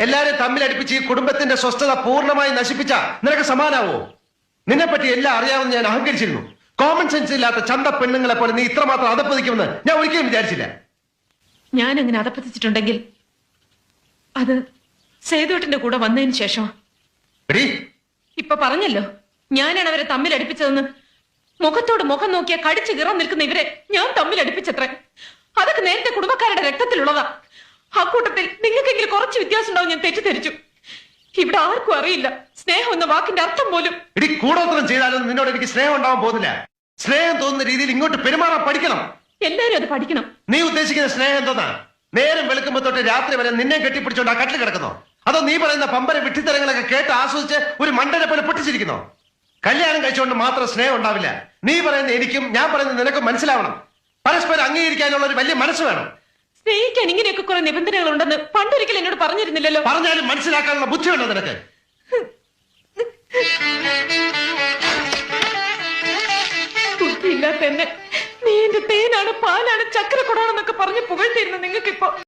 എല്ലാരും തമ്മിലടിപ്പിച്ച് ഈ കുടുംബത്തിന്റെ സ്വസ്ഥത പൂർണ്ണമായി നശിപ്പിച്ച നിനക്ക് സമാനാവോ? നിന്നെപ്പറ്റി എല്ലാം അറിയാമെന്ന് ഞാൻ അഹങ്കരിച്ചിരുന്നു. കോമൺ സെൻസ് ഇല്ലാത്ത ചന്ത പെണ്ണുങ്ങളെ പോലെ നീ ഇത്രമാത്രം അതപ്പതിക്കുമെന്ന് ഞാൻ ഒരിക്കലും വിചാരിച്ചില്ല. ഞാൻ അങ്ങനെ അതപ്പതിച്ചിട്ടുണ്ടെങ്കിൽ അത് സേതുവേട്ടന്റെ കൂടെ വന്നതിന് ശേഷം. ഇപ്പൊ പറഞ്ഞല്ലോ, ഞാനാണ് അവരെ തമ്മിലടിപ്പിച്ചതെന്ന്. മുഖത്തോട് മുഖം നോക്കിയ കടിച്ചു കീറാൻ നിൽക്കുന്ന ഇവരെ ഞാൻ തമ്മിലടിപ്പിച്ചത്രേ. അതൊക്കെ നേരത്തെ കുടുംബക്കാരുടെ രക്തത്തിലുള്ളതാ. അക്കൂട്ടത്തിൽ നിങ്ങൾക്കെങ്കിലും കുറച്ച് വ്യത്യാസം ഉണ്ടാവും ഞാൻ തെറ്റിദ്ധരിച്ചു. ഇവിടെ ആർക്കും അറിയില്ല സ്നേഹം എന്ന വാക്കിന്റെ അർത്ഥം പോലും. കൂടോത്രം ചെയ്താലും നിന്നോട് എനിക്ക് സ്നേഹം ഉണ്ടാവാൻ പോകുന്നില്ല. സ്നേഹം തോന്നുന്ന രീതിയിൽ ഇങ്ങോട്ട് പെരുമാറാൻ പഠിക്കണം. എല്ലാരും അത് പഠിക്കണം. നീ ഉദ്ദേശിക്കുന്ന സ്നേഹം എന്തോന്നാ? നേരം വെളുക്കുമ്പോ തൊട്ട് രാത്രി വരെ നിന്നെ കെട്ടിപ്പിടിച്ചോണ്ട് ആ കട്ടിൽ കിടക്കുന്നോ? അതോ നീ പറയുന്ന പമ്പര വിട്ടിത്തരങ്ങളൊക്കെ കേട്ട് ആസ്വദിച്ച് ഒരു മണ്ടനെ പോലെ പൊട്ടിച്ചിരിക്കുന്നോ? കല്യാണം കഴിച്ചുകൊണ്ട് മാത്രം സ്നേഹം ഉണ്ടാവില്ല. നീ പറയുന്ന എനിക്കും ഞാൻ പറയുന്ന നിനക്കും മനസ്സിലാവണം. പരസ്പരം അംഗീകരിക്കാനുള്ള ഒരു വലിയ മനസ്സ് വേണം. സ്നേഹിക്കാൻ ഇങ്ങനെയൊക്കെ കുറെ നിബന്ധനകൾ ഉണ്ടെന്ന് പണ്ടൊരിക്കൽ എന്നോട് പറഞ്ഞിരുന്നില്ലല്ലോ. പറഞ്ഞാലും മനസ്സിലാക്കാനുള്ള ബുദ്ധിയുണ്ടോ നിനക്ക്? ബുദ്ധിയില്ലാത്ത എന്നെ നീ എന്റെ തേനാണ്, പാലാണ്, ചക്രക്കുടാണെന്നൊക്കെ പറഞ്ഞ് പുകഴ്ത്തിയിരുന്നു നിങ്ങൾക്കിപ്പോ.